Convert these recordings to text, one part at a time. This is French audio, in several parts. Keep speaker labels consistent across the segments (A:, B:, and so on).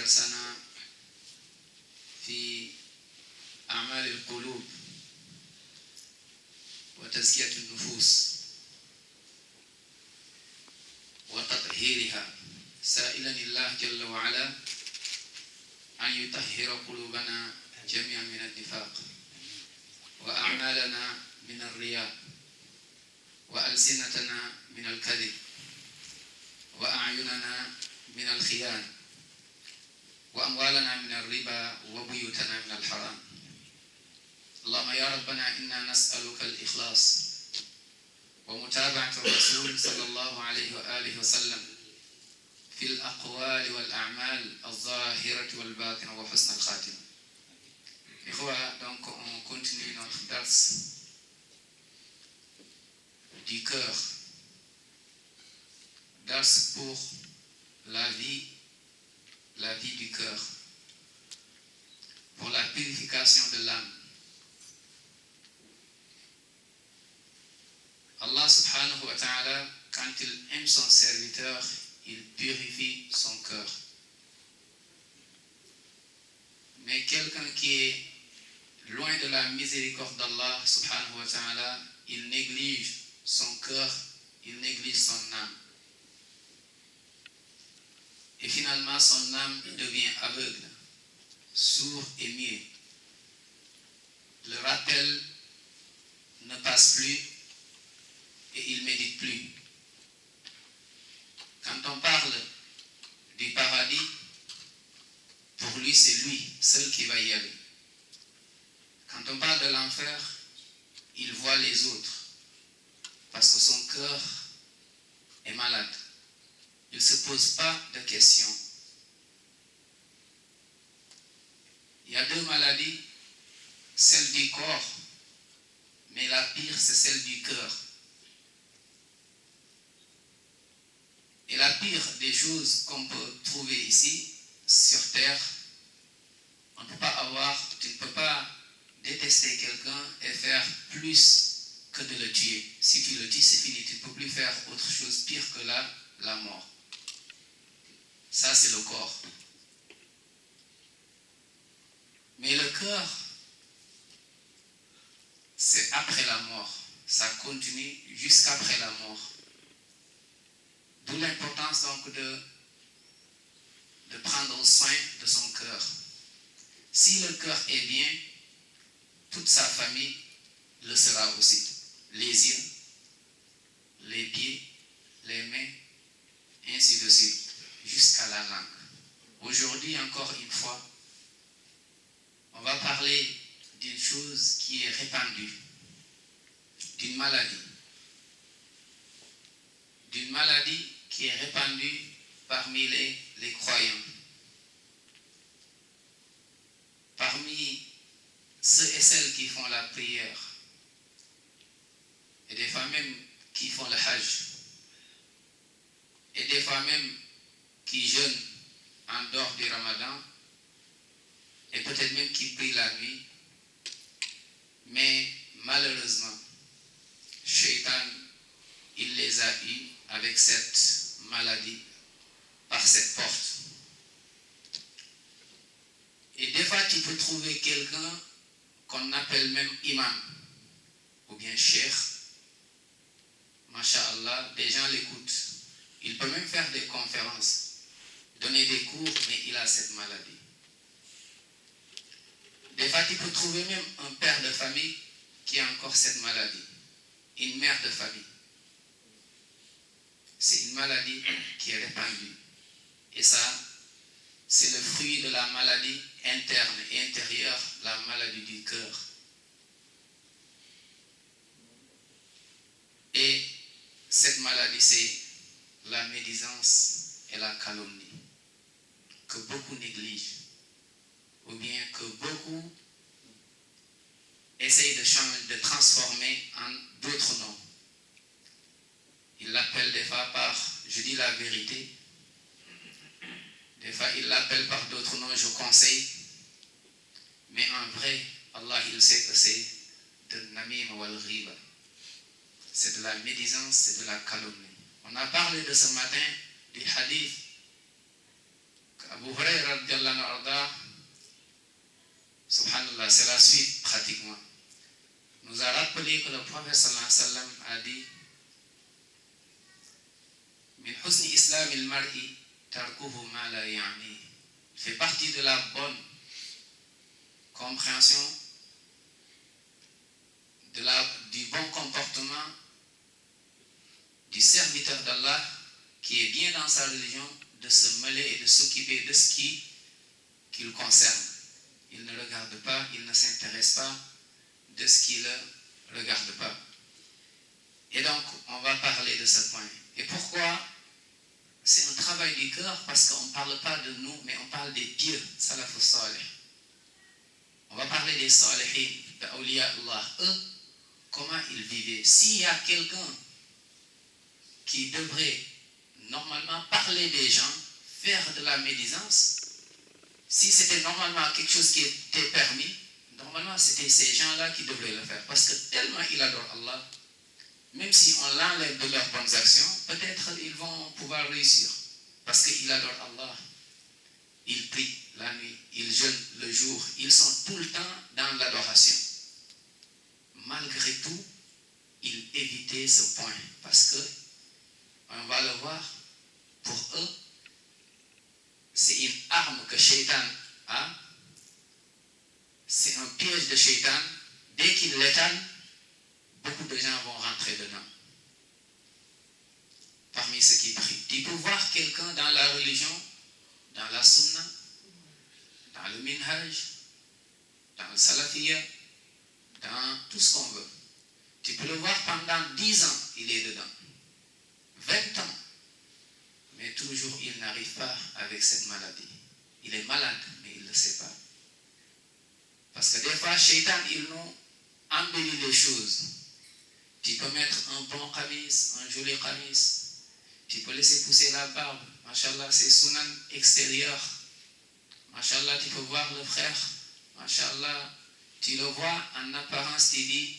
A: درسنا في أعمال القلوب وتزكية النفوس وتطهيرها، سائلا الله جل وعلا أن يطهر قلوبنا جميعا من النفاق وأعمالنا من الرياء وألسنتنا من الكذب وأعيننا من الخيانة وأموالنا من الربا وبيوتنا من الحرام. اللهم يا ربنا إنا نسألك الإخلاص ومتابعة الرسول صلى الله عليه وآله وسلم في الأقوال والأعمال الظاهرة والباطنة وحسن الخاتمة. Donc on continue notre dars du cœur, dars pour la vie du cœur, pour la purification de l'âme. Allah subhanahu wa ta'ala, quand il aime son serviteur, il purifie son cœur. Mais quelqu'un qui est loin de la miséricorde d'Allah subhanahu wa ta'ala, il néglige son cœur, il néglige son âme. Et finalement, son âme devient aveugle, sourd et muet. Le rappel ne passe plus et il ne médite plus. Quand on parle du paradis, pour lui, c'est lui seul qui va y aller. Quand on parle de l'enfer, il voit les autres parce que son cœur est malade. Il ne se pose pas de questions. Il y a deux maladies, celle du corps, mais la pire, c'est celle du cœur. Et la pire des choses qu'on peut trouver ici, sur terre, tu ne peux pas détester quelqu'un et faire plus que de le tuer. Si tu le tues, c'est fini. Tu ne peux plus faire autre chose pire que la mort. Ça, c'est le corps. Mais le cœur, c'est après la mort. Ça continue jusqu'après la mort. D'où l'importance donc de prendre soin de son cœur. Si le cœur est bien, toute sa famille le sera aussi. Les yeux, les pieds, les mains, ainsi de suite, jusqu'à la langue. Aujourd'hui, encore une fois, on va parler d'une chose qui est répandue, d'une maladie qui est répandue parmi les croyants. Parmi ceux et celles qui font la prière, et des fois même qui font le hajj, et des fois même qui jeûnent en dehors du ramadan, et peut-être même qui prient la nuit, mais malheureusement, Shaitan, il les a eus avec cette maladie, par cette porte. Et des fois, tu peux trouver quelqu'un qu'on appelle même imam, ou bien cheikh, masha'Allah, des gens l'écoutent. Il peut même faire des conférences, donner des cours, mais il a cette maladie. Des fois, tu peux trouver même un père de famille qui a encore cette maladie, une mère de famille. C'est une maladie qui est répandue. Et ça, c'est le fruit de la maladie interne et intérieure, la maladie du cœur. Et cette maladie, c'est la médisance et la calomnie, que beaucoup négligent, ou bien que beaucoup essayent de transformer en d'autres noms. Ils l'appellent des fois par, je dis la vérité, des fois ils l'appellent par d'autres noms, je conseille, mais en vrai, Allah il sait que c'est de namim wal ghiba, c'est de la médisance, c'est de la calomnie. On a parlé de ce matin du hadith que Abu Huraira, subhanallah, c'est la suite pratiquement, nous a rappelé que le prophète sallallahu alayhi wa sallam a dit Min husni islam al-mar'i tarkuhu ma la ya'ni, fait partie de la bonne compréhension du bon comportement du serviteur d'Allah qui est bien dans sa religion de se mêler et de s'occuper de ce qui le concerne. Il ne regarde pas, il ne s'intéresse pas de ce qui ne le regarde pas. Et donc, on va parler de ce point. Et pourquoi? C'est un travail du cœur parce qu'on ne parle pas de nous, mais on parle des pieux, salafus salih. On va parler des salihin, de awliya Allah. Eux, comment ils vivaient. S'il y a quelqu'un qui devrait normalement parler des gens, faire de la médisance, si c'était normalement quelque chose qui était permis, normalement c'était ces gens-là qui devraient le faire. Parce que tellement ils adorent Allah, même si on l'enlève de leurs bonnes actions, peut-être ils vont pouvoir réussir. Parce qu'ils adorent Allah. Ils prient la nuit, ils jeûnent le jour, ils sont tout le temps dans l'adoration. Malgré tout, ils évitaient ce point. Parce que, on va le voir, pour eux, c'est une arme que Shaitan a. C'est un piège de Shaitan. Dès qu'il l'étale, beaucoup de gens vont rentrer dedans. Parmi ceux qui prient. Tu peux voir quelqu'un dans la religion, dans la sunna, dans le minhaj, dans le salafiyya, dans tout ce qu'on veut. Tu peux le voir pendant 10 ans, il est dedans. 20 ans. Mais toujours, il n'arrive pas avec cette maladie. Il est malade, mais il ne le sait pas. Parce que des fois, Shaitan, il nous embellit les choses. Tu peux mettre un bon qamis, un joli qamis. Tu peux laisser pousser la barbe. Machallah, c'est sunan extérieur. Machallah, tu peux voir le frère. Machallah, tu le vois en apparence, tu dis,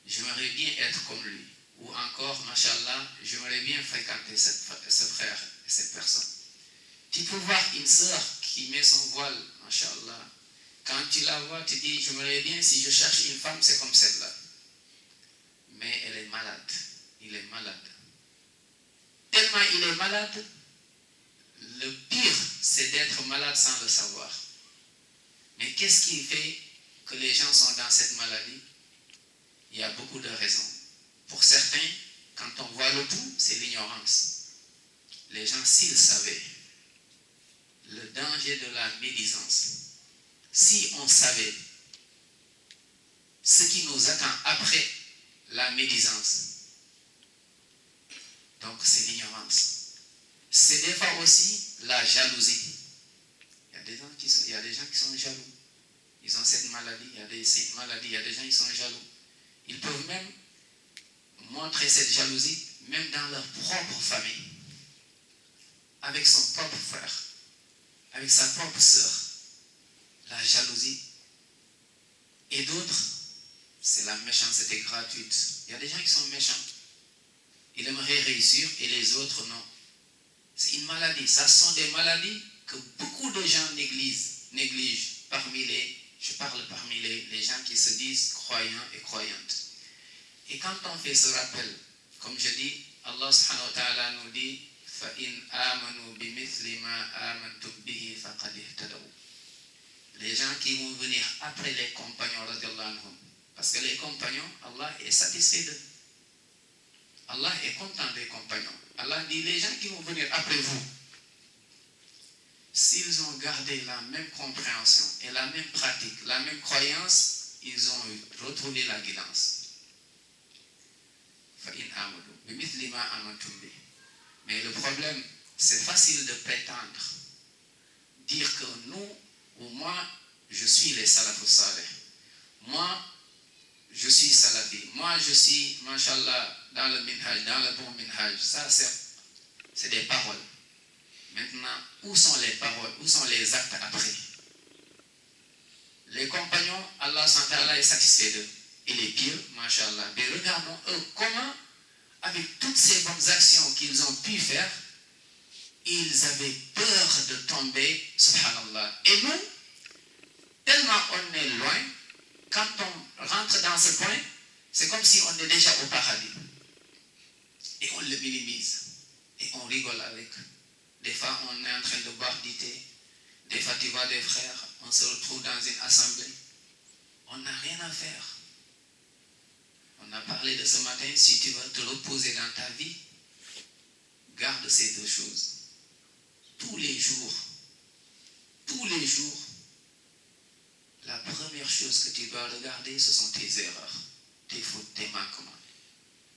A: j'aimerais bien être comme lui. Ou encore, machallah, j'aimerais bien fréquenter ce frère et cette personne. Tu peux voir une sœur qui met son voile, machallah. Quand tu la vois, tu dis, j'aimerais bien, si je cherche une femme, c'est comme celle-là. Mais elle est malade. Il est malade. Tellement il est malade, le pire, c'est d'être malade sans le savoir. Mais qu'est-ce qui fait que les gens sont dans cette maladie? Il y a beaucoup de raisons. Pour certains, quand on voit le tout, c'est l'ignorance. Les gens, s'ils savaient le danger de la médisance, si on savait ce qui nous attend après la médisance, donc c'est l'ignorance. C'est des fois aussi la jalousie. Il y a des gens qui sont jaloux. Ils ont cette maladie, il y a des gens qui sont jaloux. Ils peuvent même montrer cette jalousie, même dans leur propre famille, avec son propre frère, avec sa propre sœur. La jalousie. Et d'autres, c'est la méchanceté gratuite. Il y a des gens qui sont méchants. Ils aimeraient réussir et les autres non. C'est une maladie. Ça sont des maladies que beaucoup de gens négligent. Je parle parmi les gens qui se disent croyants et croyantes. Et quand on fait ce rappel, comme je dis, Allah subhanahu wa ta'ala nous dit فَإِنْ آمَنُوا بِمِثْلِ مَا آمَنْتُمْ بِهِ فَقَدْ اهْتَدَوْا. Les gens qui vont venir après les compagnons, parce que les compagnons, Allah est satisfait d'eux. Allah est content des compagnons. Allah dit, les gens qui vont venir après vous, s'ils ont gardé la même compréhension et la même pratique, la même croyance, ils ont retrouvé la guidance. Mais le problème, c'est facile de prétendre, dire que nous, ou moi, je suis les salafus salih. Moi, je suis salafi. Moi, je suis, mashallah, dans le minhaj, dans le bon minhaj. Ça, c'est des paroles. Maintenant, où sont les paroles? Où sont les actes après? Les compagnons, Allah est satisfait d'eux. Et les pieux, mashallah. Mais regardons eux, comment, avec toutes ces bonnes actions qu'ils ont pu faire, ils avaient peur de tomber, subhanallah. Et nous, tellement on est loin, quand on rentre dans ce point, c'est comme si on est déjà au paradis. Et on le minimise. Et on rigole avec. Des fois, on est en train de boire du thé. Des fois, tu vois des frères, on se retrouve dans une assemblée. On n'a rien à faire. On a parlé de ce matin, si tu veux te reposer dans ta vie, garde ces deux choses. Tous les jours, la première chose que tu dois regarder, ce sont tes erreurs, tes fautes, tes manquements.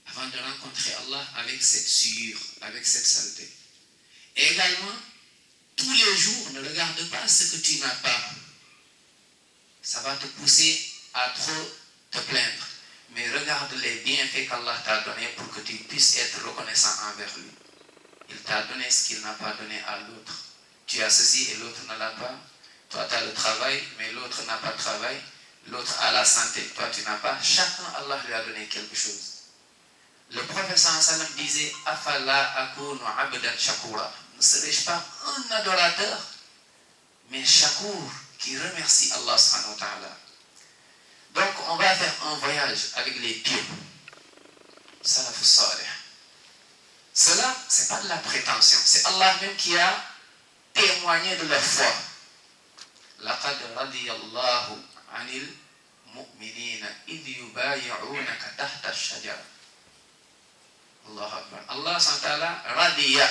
A: Avant de rencontrer Allah avec cette souillure, avec cette saleté. Et également, tous les jours, ne regarde pas ce que tu n'as pas. Ça va te pousser à trop te plaindre. Mais regarde les bienfaits qu'Allah t'a donnés pour que tu puisses être reconnaissant envers lui. Il t'a donné ce qu'il n'a pas donné à l'autre. Tu as ceci et l'autre ne l'a pas. Toi, tu as le travail, mais l'autre n'a pas de travail. L'autre a la santé, toi, tu n'as pas. Chacun, Allah lui a donné quelque chose. Le prophète sallam disait « Afala akunu abdan shakura » Ne serais-je pas un adorateur, mais shakur, qui remercie Allah subhanahu wa ta'ala. Donc, on va faire un voyage avec les pieds. Salafus salih. Cela, ce n'est pas de la prétention. C'est Allah même qui a témoigné de leur foi. لقد رضي الله عن المؤمنين إذ يبايعونك تحت الشجرة. Allah Akbar. Allah s'entala radiya.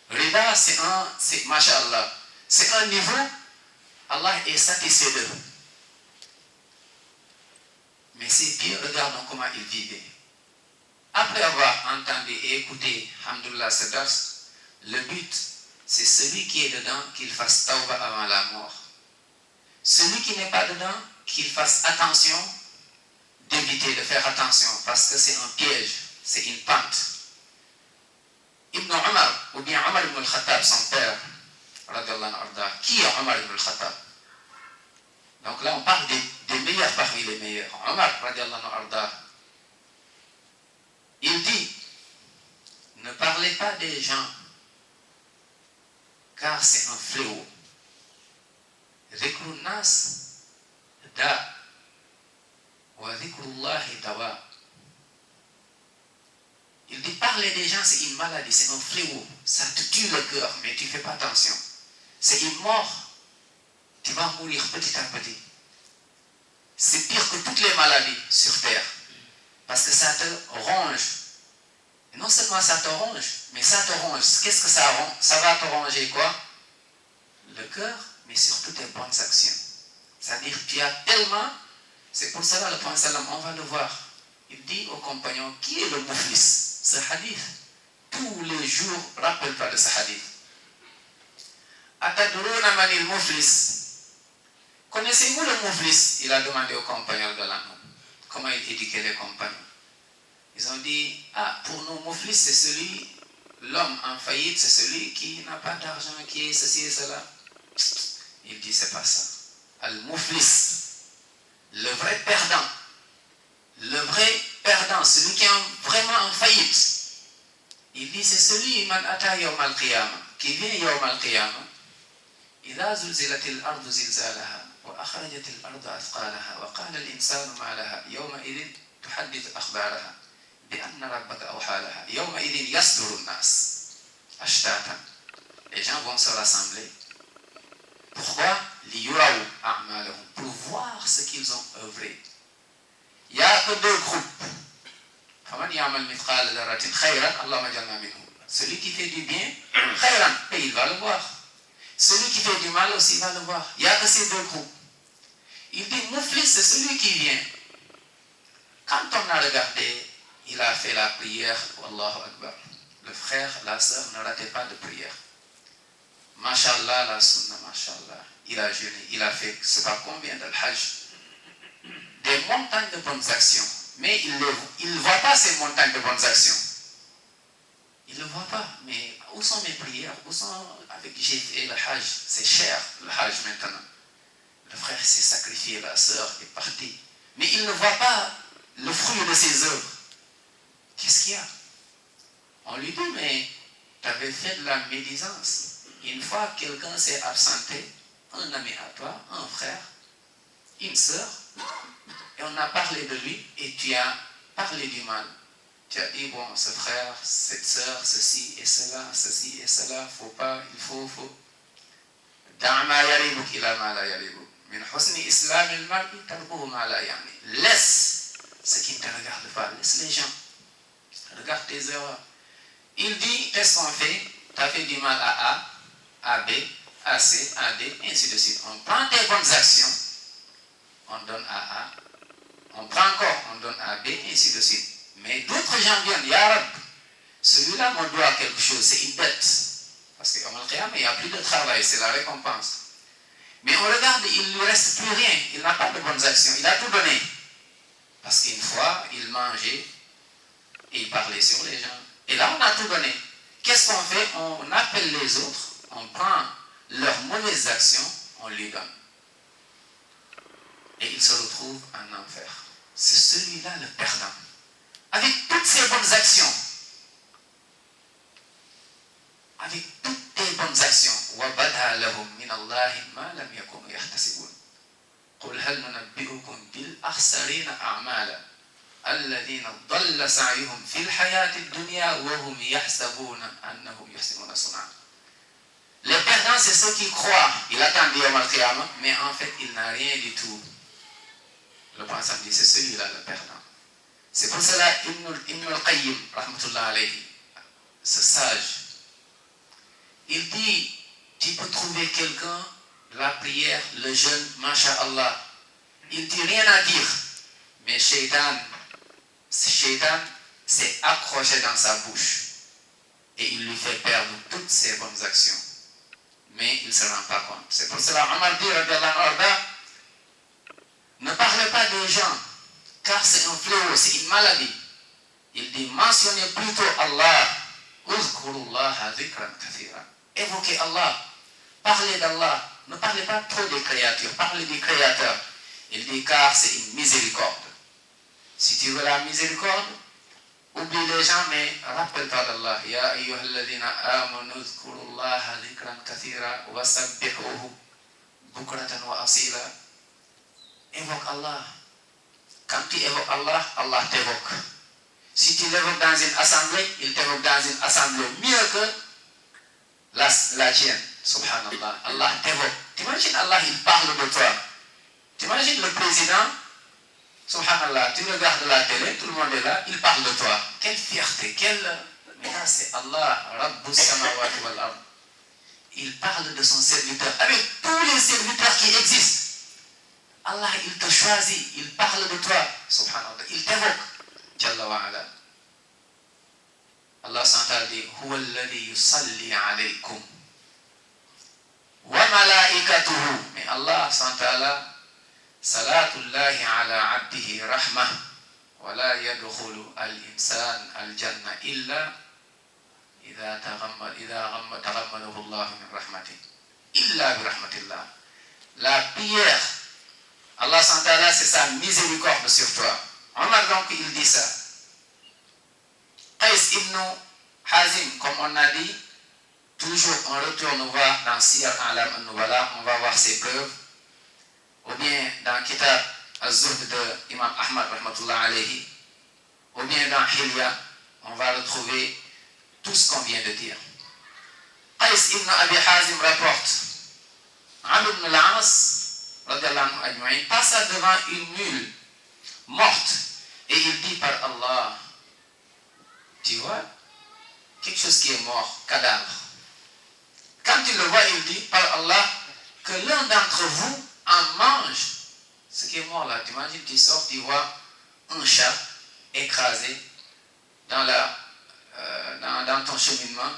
A: Rida, c'est masha'Allah. C'est un niveau, Allah est satisfait d'eux. Mais ces pieds, regardons comment ils vivaient. Après avoir entendu et écouté, alhamdoulilah, ce dars, le but, c'est celui qui est dedans, qu'il fasse tawba avant la mort. Celui qui n'est pas dedans, qu'il fasse attention, d'éviter de faire attention, parce que c'est un piège, c'est une pente. Ibn Omar, ou bien Omar ibn al-Khattab, son père, qui est Omar ibn al-Khattab? Donc là, on parle des meilleurs parmi les meilleurs. Omar, radiallahu anhu, il dit, ne parlez pas des gens, car c'est un fléau. Dhikrun nas da, wa dhikrullahi dawa. Il dit, parler des gens, c'est une maladie, c'est un fléau. Ça te tue le cœur, mais tu ne fais pas attention. C'est une mort. Tu vas mourir petit à petit. C'est pire que toutes les maladies sur terre. Parce que ça te ronge. Et non seulement ça te ronge, mais ça te ronge. Qu'est-ce que ça ronge? Ça va te ronger quoi? Le cœur, mais surtout tes bonnes actions. C'est-à-dire que tu as tellement... C'est pour cela le prophète sallam, on va le voir. Il dit aux compagnons, qui est le mouflis? Ce hadith. Tous les jours, rappelle-toi de ce hadith. Atadruna manil mouflis. Connaissez-vous le mouflis? Il a demandé aux compagnons de l'anneau. Comment il éduquait les compagnons? Ils ont dit, pour nous, mouflis, c'est celui, l'homme en faillite, c'est celui qui n'a pas d'argent, qui est ceci et cela. Il dit, c'est pas ça. Al-mouflis, le vrai perdant, celui qui est vraiment en faillite. Il dit, c'est celui, man ata yawm al-qiyamah, qui vient yawm al-qiyamah. إذا زلزلت الأرض زلزالها وأخرجت الأرض أثقالها وقال الإنسان ما لها يومئذ تحدث أخبارها بأن ربك أوحى لها يومئذ يصدر الناس أشتاتا. Les gens vont se rassembler. Pourquoi? ليروا أعمالهم, pour voir ce qu'ils ont œuvré. Il n'y a que deux groupes. فمن يعمل مثقال ذرة خيرا اللهم اجعلنا منهم. Celui qui fait du bien, خيرا, et il va le voir. Celui qui fait du mal aussi va le voir. Il n'y a que ces deux groupes. Il dit, mouflis, c'est celui qui vient. Quand on a regardé, il a fait la prière, Allahu Akbar. Le frère, la sœur ne ratait pas de prière. Mashallah, la sunna, mashallah. Il a jeûné, il a fait, je ne sais pas combien de hajj. Des montagnes de bonnes actions. Mais il ne voit pas ces montagnes de bonnes actions. Il ne le voit pas. Mais où sont mes prières? Où sont avec j'ai fait le hajj? C'est cher le hajj maintenant. Le frère s'est sacrifié, la sœur est partie. Mais il ne voit pas le fruit de ses œuvres. Qu'est-ce qu'il y a? On lui dit, mais tu avais fait de la médisance. Une fois, quelqu'un s'est absenté, un ami à toi, un frère, une sœur, et on a parlé de lui, et tu as parlé du mal. Tu as dit, bon, ce frère, cette sœur, ceci et cela, faut pas, il faut. Laisse ce qui ne te regarde pas, laisse les gens. Regarde tes erreurs. Il dit, qu'est-ce qu'on fait? Tu as fait du mal à A, à B, à C, à D, et ainsi de suite. On prend tes bonnes actions, on donne à A, on prend encore, on donne à B, et ainsi de suite. Mais d'autres gens viennent, Ya Rab, celui-là me doit quelque chose, c'est une dette. Parce qu'il n'y a plus de travail, c'est la récompense. Mais on regarde, il ne lui reste plus rien, il n'a pas de bonnes actions, il a tout donné. Parce qu'une fois, il mangeait et il parlait sur les gens. Et là, on a tout donné. Qu'est-ce qu'on fait? On appelle les autres, on prend leurs mauvaises actions, on les donne. Et il se retrouve en enfer. C'est celui-là le perdant. Avec toutes ses bonnes actions, avec toutes tes bonnes actions, وَبَدَى لَهُمْ مِنَ اللَّهِ مَا لَمْ يَكُونُوا يَحْتَسِبُونَ قُلْ هَلْ نُنَبِّئُكُمْ بِالْأَخْسَرِينَ أَعْمَالًا الَّذِينَ ضَلَّ سَعْيُهُمْ فِي الْحَيَاةِ الدُّنْيَا وَهُمْ يَحْسَبُونَ أَنَّهُمْ يُحْسِنُونَ صُنْعًا. Les perdants, c'est ceux qui croient. Il attend Yawm al-Qiyamah, mais en fait, il n'a rien du tout. Le prophète dit, c'est celui-là le perdant. C'est pour cela Ibn al-Qayyim, rahmatullah alayhi, ce sage, il dit, tu peux trouver quelqu'un, la prière, le jeûne, masha'Allah, il dit rien à dire, mais Shaitan s'est accroché dans sa bouche et il lui fait perdre toutes ses bonnes actions. Mais il ne se rend pas compte. C'est pour cela Omar dit, ne parlez pas des gens, car c'est un fléau, c'est une maladie. Il dit, mentionnez plutôt Allah. Évoquez Allah. Parlez d'Allah. Ne parlez pas trop des créatures, parlez du Créateur. Il dit, car c'est une miséricorde. Si tu veux la miséricorde, oublie les gens, mais rappelle-toi d'Allah. Ya ayyuhalladhina amanu uzkurullaha dhikran kathira wa sabbihuhu bukratan wa asila. Évoque Allah. Quand tu évoques Allah, Allah t'évoque. Si tu l'évoques dans une assemblée, il t'évoque dans une assemblée mieux que la tienne. Subhanallah. Allah t'évoque. T'imagines Allah, il parle de toi. T'imagines le président, subhanallah, tu regardes la télé, tout le monde est là, il parle de toi. Quelle fierté, mais là c'est Allah, Rabbus samawati wal ard. Il parle de son serviteur, avec tous les serviteurs qui existent. Allah, il te choisit, il parle de toi, subhanallah, il t'évoque. Jalla wa ala. Allah s'entend dit, Huwa alladhi yusalli alaykum wa malaikatuhu. Mais Allah s'entend salatullahi ala abdihi rahmah wa la yadkhulu al-insan al-jannah illa idha taghammadahu Allah min rahmatih illa bi rahmatillah. La prière, Allah s'entend c'est sa miséricorde sur toi. Omar donc il dit ça. Qais ibn Hazim, comme on a dit, toujours on retourne voir dans Siyar A'lam al-Nubala, on va voir ses preuves. Ou bien dans Kitab al-Zuhd de Imam Ahmad rahmatullah alayhi, ou bien dans Hilya, on va retrouver tout ce qu'on vient de dire. Qais ibn Abi Hazim rapporte, Amr ibn al-As passa devant une mule morte et il dit par Allah, tu vois, quelque chose qui est mort, cadavre. Quand il le voit, il dit par Allah que l'un d'entre vous en mange. Ce qui est mort là, tu imagines, tu sors, tu vois un chat écrasé dans ton cheminement.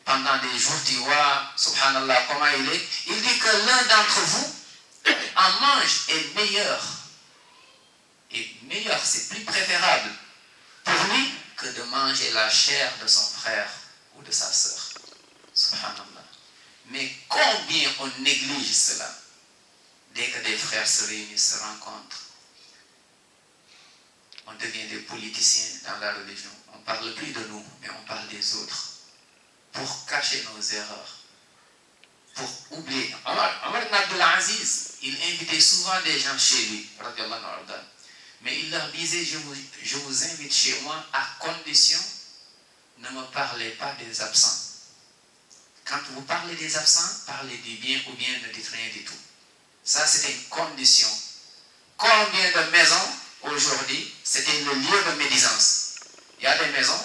A: Pendant des jours, tu vois, subhanallah, comment il est. Il dit que l'un d'entre vous en mange est meilleur. Et meilleur, c'est plus préférable pour lui que de manger la chair de son frère ou de sa sœur. Subhanallah. Mais combien on néglige cela dès que des frères se réunissent, se rencontrent. On devient des politiciens dans la religion. On ne parle plus de nous, mais on parle des autres. pour cacher nos erreurs, pour oublier. Omar ibn Abdul Aziz, il invitait souvent des gens chez lui, mais il leur disait, je vous invite chez moi à condition, ne me parlez pas des absents. Quand vous parlez des absents, parlez du bien ou bien ne dites rien du tout. Ça, c'était une condition. Combien de maisons, aujourd'hui, c'était le lieu de médisance? Il y a des maisons,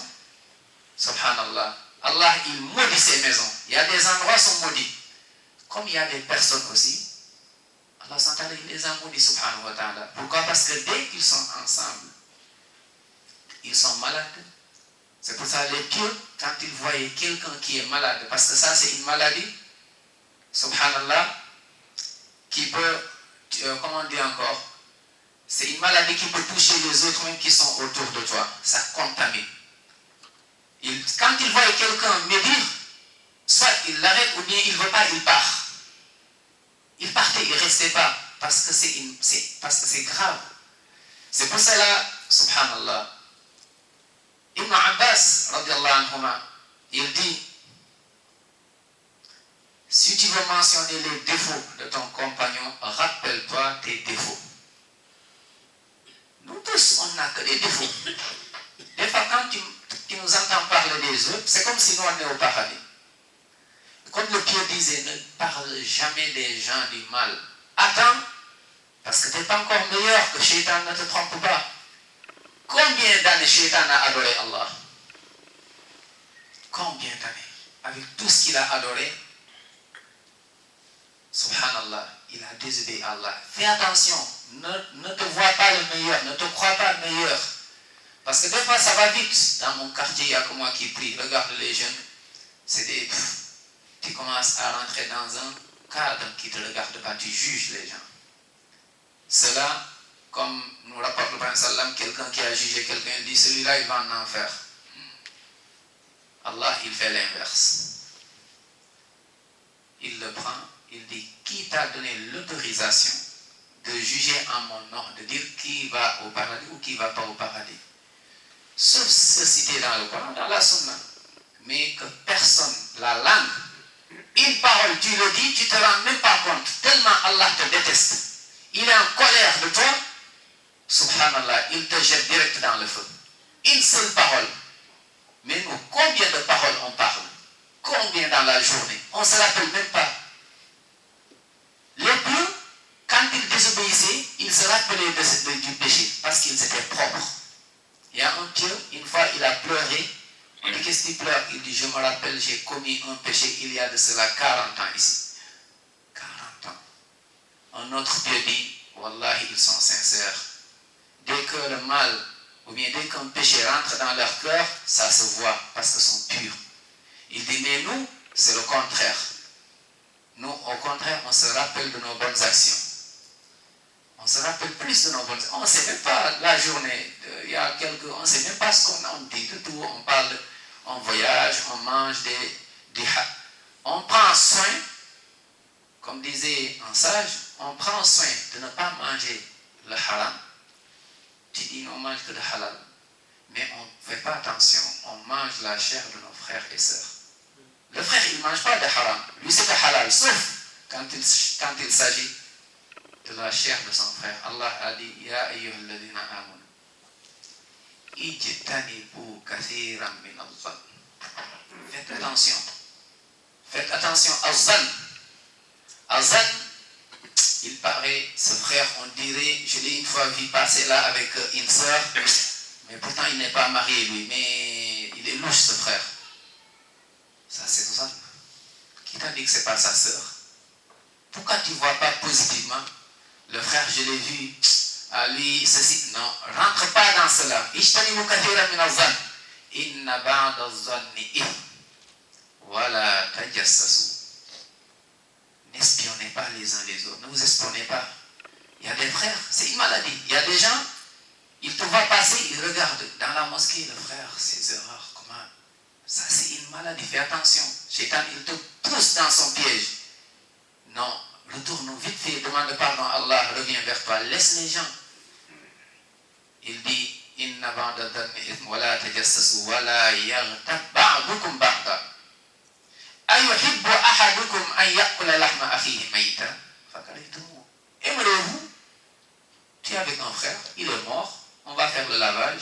A: subhanallah, Allah, il maudit ces maisons. Il y a des endroits qui sont maudits. Comme il y a des personnes aussi, Allah il les a maudits, subhanahu wa ta'ala. Pourquoi? Parce que dès qu'ils sont ensemble, ils sont malades. C'est pour ça les pieux, quand ils voyaient quelqu'un qui est malade, parce que ça c'est une maladie, subhanallah, qui peut, comment dire encore, c'est une maladie qui peut toucher les autres même qui sont autour de toi. Ça contamine. Quand ils voient quelqu'un médire, soit il l'arrête ou bien il ne veut pas, il part. Il partait, il ne restait pas, parce que c'est grave. C'est pour cela, subhanallah, Ibn Abbas, radiallahu anhuma, il dit, si tu veux mentionner les défauts de ton compagnon, rappelle-toi tes défauts. Nous tous, on n'a que des défauts. Des fois, quand tu nous entends parler des autres, c'est comme si nous on est au paradis. Comme le Pieux disait, ne parle jamais des gens du mal. Attends, parce que tu n'es pas encore meilleur que Shaitan, ne te trompe pas. Combien d'années Shaitan a adoré Allah? Combien d'années? Avec tout ce qu'il a adoré, subhanallah, il a désobéi à Allah. Fais attention, ne te vois pas le meilleur, ne te crois pas le meilleur. Parce que des fois ça va vite. Dans mon quartier, il y a que moi qui prie. Regarde les jeunes, c'est des... Tu commences à rentrer dans un cadre qui ne te regarde pas, tu juges les gens. Cela, comme nous rapporte le Prophète sallam, quelqu'un qui a jugé quelqu'un, il dit celui-là il va en enfer. Allah il fait l'inverse. Il le prend, il dit qui t'a donné l'autorisation de juger en mon nom, de dire qui va au paradis ou qui ne va pas au paradis. Sauf ce cité dans le Coran, dans la Sunna. Mais que personne, la langue, une parole, tu le dis, tu ne te rends même pas compte, tellement Allah te déteste. Il est en colère de toi, subhanallah, il te jette direct dans le feu. Une seule parole. Mais nous, combien de paroles on parle? Combien dans la journée? On ne se rappelle même pas. Les pieux, quand ils désobéissaient, ils se rappelaient du péché, parce qu'ils étaient propres. Il y a un pieux, une fois il a pleuré. On dit qu'est-ce qu'il pleure? Il dit je me rappelle, j'ai commis un péché il y a de cela 40 ans ici. 40 ans. Un autre pieux dit wallahi ils sont sincères. Dès que le mal ou bien dès qu'un péché rentre dans leur cœur, ça se voit parce qu'ils sont purs. Il dit mais nous c'est le contraire. Nous au contraire on se rappelle de nos bonnes actions. On se rappelle plus de nos bonnes actions. On ne sait même pas la journée. Il y a on ne sait même pas ce qu'on a dit de tout. On parle, on voyage, on mange on prend soin, comme disait un sage, on prend soin de ne pas manger le haram. Tu dis on mange que le halal. Mais on ne fait pas attention. On mange la chair de nos frères et sœurs. Le frère, il ne mange pas de haram. Lui, c'est de halal. Sauf quand il s'agit de la chair de son frère. Allah a dit Ya ayyuhalladhina amanu ijtanibu kathiran min al-zann. Faites attention. Faites attention à zann. À zann, il paraît, ce frère, on dirait, je l'ai une fois vu passer là avec une sœur, mais pourtant il n'est pas marié lui, mais il est louche ce frère. Ça c'est zann. Qui t'a dit que ce n'est pas sa sœur? Pourquoi tu ne vois pas positivement? Le frère, je l'ai vu, à lui, ceci. Non, rentre pas dans cela. Ijtanibu kathiran min az-zann. Inna ba'da az-zanni ithm. Wala tajassasu. N'espionnez pas les uns les autres. Ne vous espionnez pas. Il y a des frères, c'est une maladie. Il y a des gens, ils te voient passer, ils regardent dans la mosquée, le frère, ses erreurs, comment? Ça, c'est une maladie. Fais attention. Shaitan, il te pousse dans son piège. Non. Retourne vite fait, demande pardon à Allah, reviens vers toi, laisse les gens. Il dit Inna ba'da dhanni ithmun wa la tajassasu wa la yaghtab ba'dukum ba'da. أَيُحِبُّ أَحَدُكُمْ أَنْ يَأْكُلَ لَحْمَ أَخِيهِ مَيْتًا فَكَرِهْتُمُوهُ. Aimerez-vous? Tu es avec un frère, il est mort, on va faire le lavage,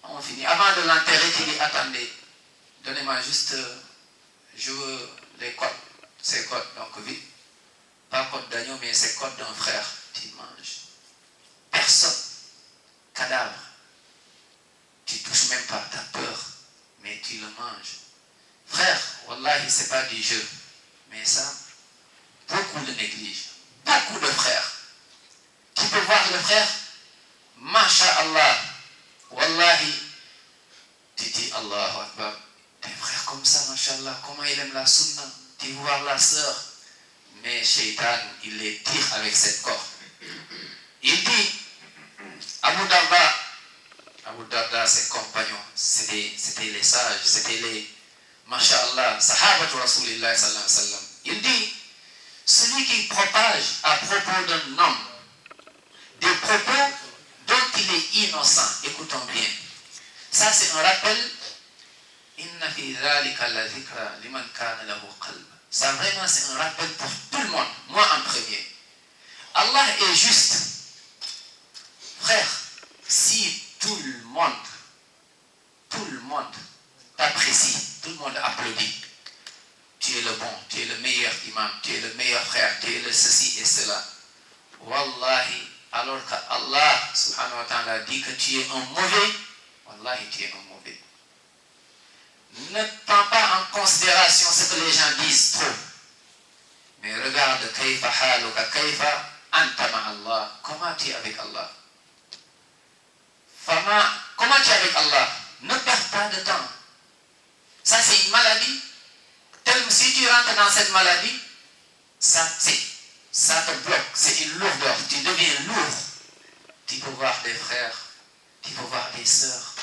A: on finit. Avant de l'enterrer, tu dis attendez, donnez-moi juste, je veux les côtes, ces côtes, donc vite, pas côtes d'agneau, mais ces côtes d'un frère, tu manges. Personne, cadavre, tu touches même pas, tu as peur, mais tu le manges. Frère, wallahi, c'est pas du jeu, mais ça, beaucoup le négligent. Beaucoup de frères. Tu peux voir le frère, Masha'Allah, wallahi, tu dis Allahu Akbar, des frères comme ça, Masha'Allah, comment il aime la sunna, tu vois voir la sœur, mais Shaitan, il les tire avec cette corde. Il dit, Abu Darda, ses compagnons, c'était les sages, c'était les, Masha'Allah, sahabatu Rasulillah sallallahu alayhi wa sallam. Il dit, celui qui propage à propos d'un homme des propos dont il est innocent, écoutons bien. Ça, c'est un rappel. Inna fi dhalika la dhikra liman kana lahu qalb. Ça, vraiment, c'est un rappel pour tout le monde, moi en premier. Allah est juste. Frère, si tout le monde t'apprécie, tout le monde applaudit. Tu es le bon, tu es le meilleur imam, tu es le meilleur frère, tu es le ceci et cela. Wallahi, alors qu'Allah subhanahu wa ta'ala dit que tu es un mauvais, wallahi tu es un mauvais. Ne prends pas en considération ce que les gens disent trop. Mais regarde kayfa haluka, kayfa anta ma'allah. Comment tu es avec Allah? Comment tu es avec Allah? Ne perds pas de temps. Ça c'est une maladie. Si tu rentres dans cette maladie, ça te bloque, c'est une lourdeur, tu deviens lourd. Tu peux voir des frères, tu peux voir des sœurs.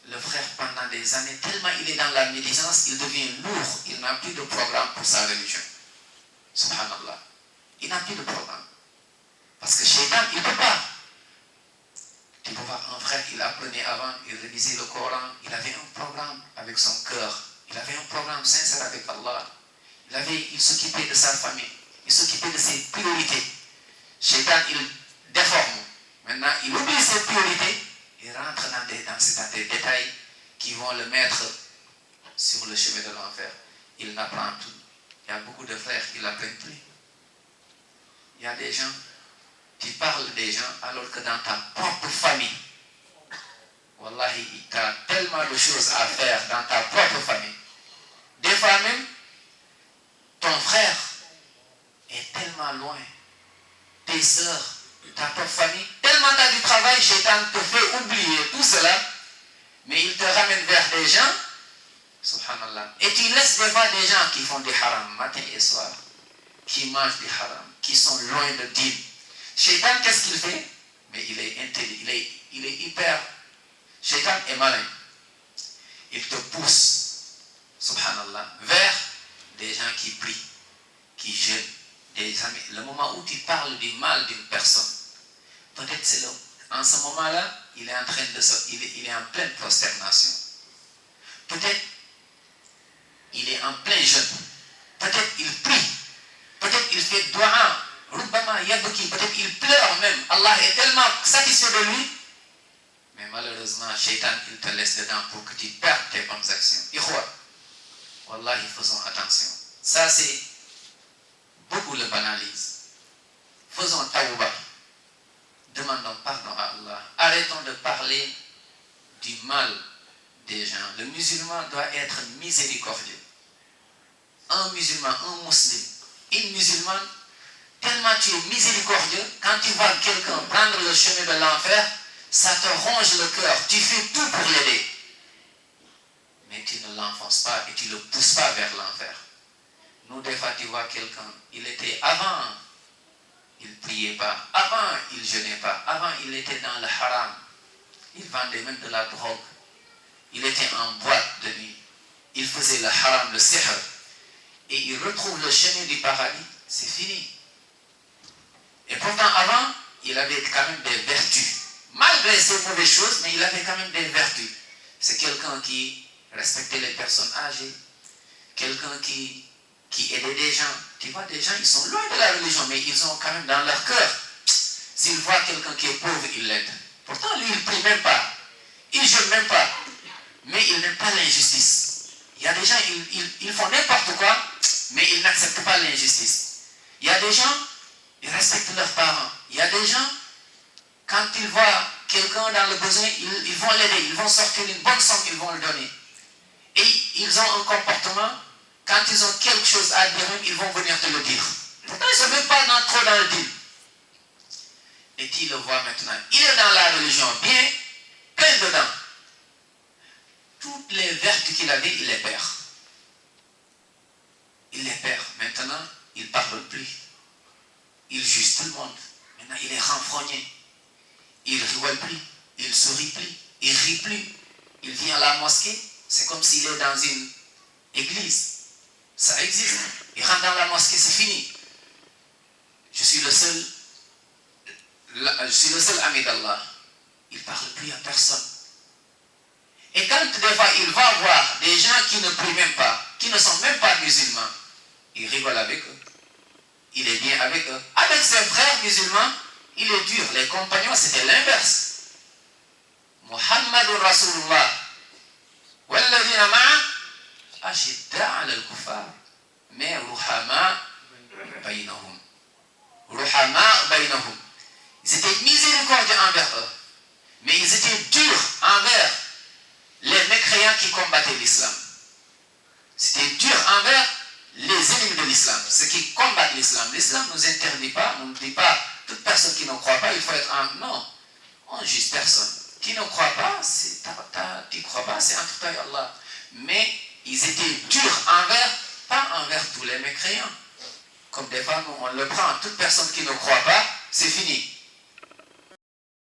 A: Le frère, pendant des années, tellement il est dans la médisance, il devient lourd, il n'a plus de programme pour sa religion. Subhanallah. Il n'a plus de programme. Parce que Shaitan, il ne peut pas. Tu peux voir un frère, il apprenait avant, il révisait le Coran, il avait un programme avec son cœur. Il avait un programme sincère avec Allah. Il s'occupait de sa famille. Il s'occupait de ses priorités. Shaitan, il déforme. Maintenant, il oublie ses priorités. Il rentre dans des détails qui vont le mettre sur le chemin de l'enfer. Il n'apprend tout. Il y a beaucoup de frères qui ne l'apprennent plus. Il y a des gens, tu parles des gens alors que dans ta propre famille, wallahi, tu as tellement de choses à faire dans ta propre famille. Des fois même, ton frère est tellement loin. Tes soeurs, ta propre famille, tellement tu as du travail, Shaitan te fait oublier tout cela, mais il te ramène vers des gens, subhanallah. Et tu laisses des fois des gens qui font des haram matin et soir, qui mangent des haram, qui sont loin de Dieu. Shaitan, qu'est-ce qu'il fait? Mais il est intelligent, il est hyper. Shaitan est malin. Il te pousse, subhanallah, vers des gens qui prient, qui jeûnent, des amis. Le moment où tu parles du mal d'une personne, peut-être c'est là, en ce moment-là, il est en train de il est en pleine prosternation. Peut-être il est en plein jeûne. Peut-être il prie. Peut-être il fait doua. Rubbama yabki. Peut-être il pleure même. Allah est tellement satisfait de lui. Mais malheureusement, Shaitan, il te laisse dedans pour que tu perdes tes bonnes actions. Ikhwa, wallahi, faisons attention. Ça, c'est beaucoup le banalisent. Faisons tawbah. Demandons pardon à Allah. Arrêtons de parler du mal des gens. Le musulman doit être miséricordieux. Un musulman, un musulman, une musulmane, tellement tu es miséricordieux, quand tu vois quelqu'un prendre le chemin de l'enfer, ça te ronge le cœur. Tu fais tout pour l'aider. Mais tu ne l'enfonces pas et tu ne le pousses pas vers l'enfer. Nous, des fois, tu vois quelqu'un, il était avant, il ne priait pas. Avant, il ne jeûnait pas. Avant, il était dans le haram. Il vendait même de la drogue. Il était en boîte de nuit. Il faisait le haram, le sihr. Et il retrouve le chemin du paradis. C'est fini. Et pourtant, avant, il avait quand même des vertus. Malgré ces mauvaises choses, mais il avait quand même des vertus. C'est quelqu'un qui respectait les personnes âgées, quelqu'un qui aidait des gens. Tu vois, des gens, ils sont loin de la religion, mais ils ont quand même dans leur cœur. S'ils voient quelqu'un qui est pauvre, ils l'aident. Pourtant, lui, il ne prie même pas. Il ne jeûne même pas. Mais il n'aime pas l'injustice. Il y a des gens, ils font n'importe quoi, mais ils n'acceptent pas l'injustice. Il y a des gens, ils respectent leurs parents. Il y a des gens, quand ils voient quelqu'un dans le besoin, ils vont l'aider, ils vont sortir une bonne somme, ils vont le donner. Et ils ont un comportement, quand ils ont quelque chose à dire, ils vont venir te le dire. Pourtant, ils ne sont même pas trop dans le deal. Et tu le vois maintenant, il est dans la religion, bien, plein dedans. Toutes les vertus qu'il avait, il les perd. Il les perd. Maintenant, il ne pardonne plus. Il juge tout le monde. Maintenant, il est renfrogné. Il ne rigole plus. Il ne sourit plus. Il ne rit plus. Il vient à la mosquée. C'est comme s'il est dans une église. Ça existe. Il rentre dans la mosquée, c'est fini. Je suis le seul ami d'Allah. Il ne parle plus à personne. Et quand des fois il va voir des gens qui ne prient même pas, qui ne sont même pas musulmans, il rigole avec eux. Il est bien avec eux. Avec ses frères musulmans, il est dur. Les compagnons, c'était l'inverse. Muhammadun Rasulullah. Walladina ma'a ashidda ala al-kuffar. Mais ruhama baynahum. Ruhama baynahum. Ils étaient miséricordieux envers eux. Mais ils étaient durs envers les mécréants qui combattaient l'islam. C'était dur envers les ennemis de l'islam, ceux qui combattent l'islam. L'islam ne nous interdit pas, ne nous dit pas, toute personne qui ne croit pas, il faut être en... Non, on ne juge personne. Qui ne croit pas, tu ne crois pas, c'est entre toi et Allah. Mais ils étaient durs pas envers tous les mécréants. Comme des fois, on le prend, toute personne qui ne croit pas, c'est fini.